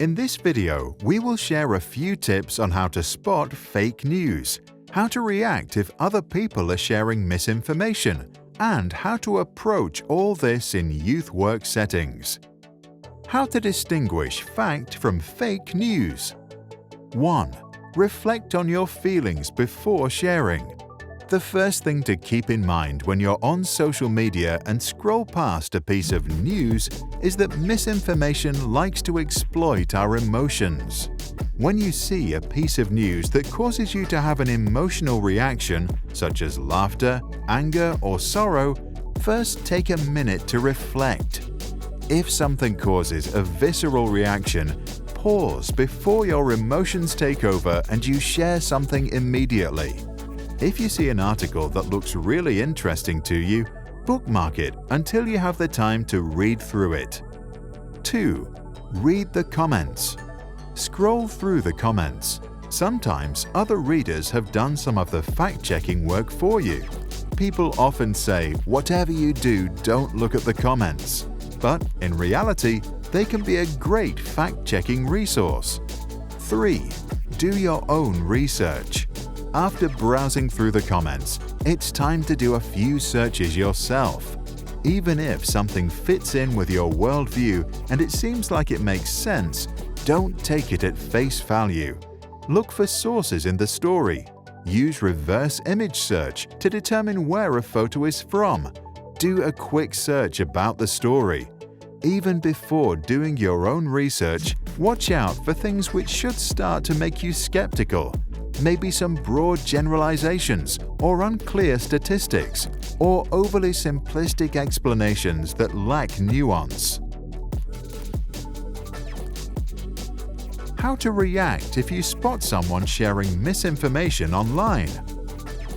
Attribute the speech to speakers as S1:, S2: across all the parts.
S1: In this video, we will share a few tips on how to spot fake news, how to react if other people are sharing misinformation, and how to approach all this in youth work settings. How to distinguish fact from fake news. 1. Reflect on your feelings before sharing. The first thing to keep in mind when you're on social media and scroll past a piece of news is that misinformation likes to exploit our emotions. When you see a piece of news that causes you to have an emotional reaction, such as laughter, anger, or sorrow, first take a minute to reflect. If something causes a visceral reaction, pause before your emotions take over and you share something immediately. If you see an article that looks really interesting to you, bookmark it until you have the time to read through it. 2. Read the comments. Scroll through the comments. Sometimes other readers have done some of the fact-checking work for you. People often say, whatever you do, don't look at the comments. But in reality, they can be a great fact-checking resource. 3. Do your own research. After browsing through the comments, it's time to do a few searches yourself. Even if something fits in with your worldview and it seems like it makes sense, don't take it at face value. Look for sources in the story. Use reverse image search to determine where a photo is from. Do a quick search about the story. Even before doing your own research, watch out for things which should start to make you skeptical. Maybe some broad generalizations or unclear statistics, or overly simplistic explanations that lack nuance. How to react if you spot someone sharing misinformation online.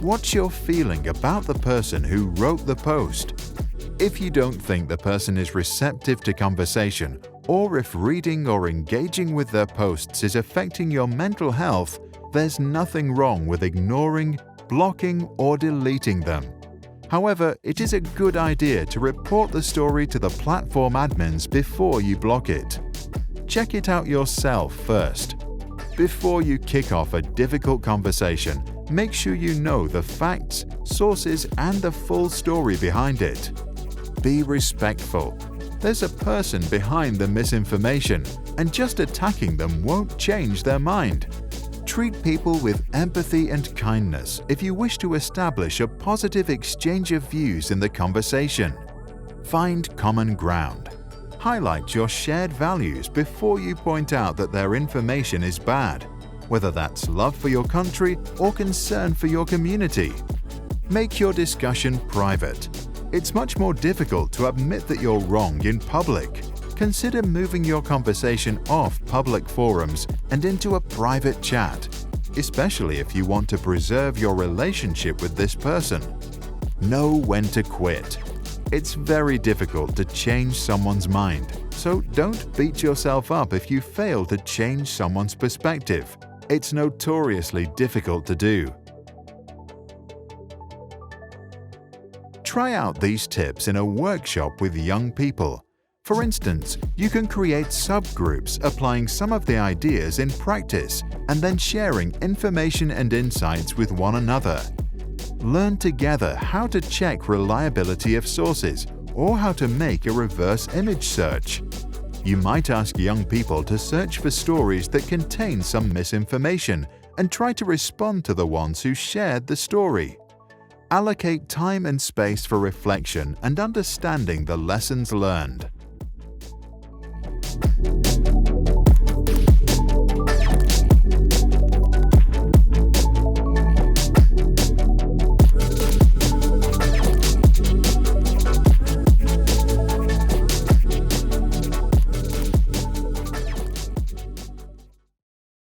S1: What's your feeling about the person who wrote the post? If you don't think the person is receptive to conversation, or if reading or engaging with their posts is affecting your mental health, there's nothing wrong with ignoring, blocking, or deleting them. However, it is a good idea to report the story to the platform admins before you block it. Check it out yourself first. Before you kick off a difficult conversation, make sure you know the facts, sources, and the full story behind it. Be respectful. There's a person behind the misinformation, and just attacking them won't change their mind. Treat people with empathy and kindness if you wish to establish a positive exchange of views in the conversation. Find common ground. Highlight your shared values before you point out that their information is bad, whether that's love for your country or concern for your community. Make your discussion private. It's much more difficult to admit that you're wrong in public. Consider moving your conversation off public forums and into a private chat, especially if you want to preserve your relationship with this person. Know when to quit. It's very difficult to change someone's mind, so don't beat yourself up if you fail to change someone's perspective. It's notoriously difficult to do. Try out these tips in a workshop with young people. For instance, you can create subgroups applying some of the ideas in practice and then sharing information and insights with one another. Learn together how to check reliability of sources or how to make a reverse image search. You might ask young people to search for stories that contain some misinformation and try to respond to the ones who shared the story. Allocate time and space for reflection and understanding the lessons learned.